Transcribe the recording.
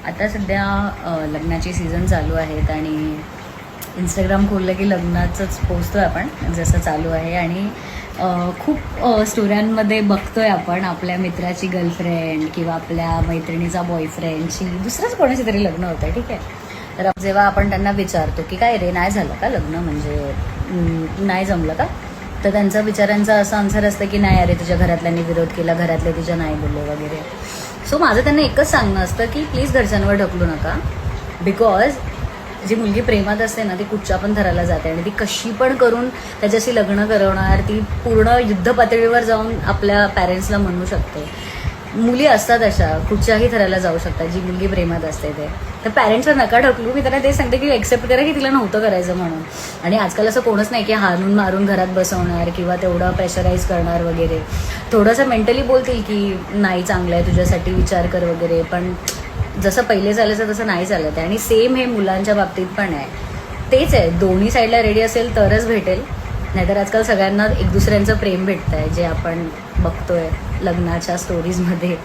आता सध्या लग्नाची सीझन चालू आहेत आणि इंस्टाग्राम खोललं की लग्नाचंच पोचतो आहे आपण, जसं चालू आहे. आणि खूप स्टोऱ्यांमध्ये बघतोय आपण आपल्या मित्राची गर्लफ्रेंड किंवा आपल्या मैत्रिणीचा बॉयफ्रेंडची दुसरंच कोणाशी तरी लग्न होतं आहे, ठीक आहे. तर जेव्हा आपण त्यांना विचारतो की काय रे, नाही झालं का लग्न, म्हणजे नाही जमलं का, तर त्यांचा विचारांचा असं आन्सर असतं की नाही अरे, तुझ्या घरातल्यांनी विरोध केला, घरातले तुझ्या नाही बोलले वगैरे. सो माझं त्यांना एकच सांगणं असतं की प्लीज घरच्यांवर ढकलू नका, बिकॉज जी मुलगी प्रेमात असते ना ती कुठच्या पण थराला जाते आणि ती कशी पण करून त्याच्याशी लग्न करवणार, ती पूर्ण युद्ध पातळीवर जाऊन आपल्या पॅरेंट्सला म्हणू शकते. मुली असतात अशा, कुठच्याही थराला जाऊ शकतात जी मुलगी प्रेमात असते ते. तर पॅरेंट्सला नका ढकलू, मी त्यांना ते सांगते की एक्सेप्ट करा की तिला नव्हतं करायचं म्हणून. आणि आजकाल असं कोणच नाही की हारून मारून घरात बसवणार किंवा तेवढं प्रेशराईज करणार वगैरे. थोडंसं मेंटली बोलतील की नाही चांगलं आहे तुझ्यासाठी, विचार कर वगैरे, पण जसं पहिले चालायचं तसं नाही चालत आहे. आणि सेम हे मुलांच्या बाबतीत पण आहे, तेच आहे, दोन्ही साईडला रेडी असेल तरच भेटेल, नाहीतर आजकाल सगळ्यांना एक दुसऱ्यांचं प्रेम भेटतंय जे आपण बघतोय लग्नाच्या स्टोरीजमध्ये.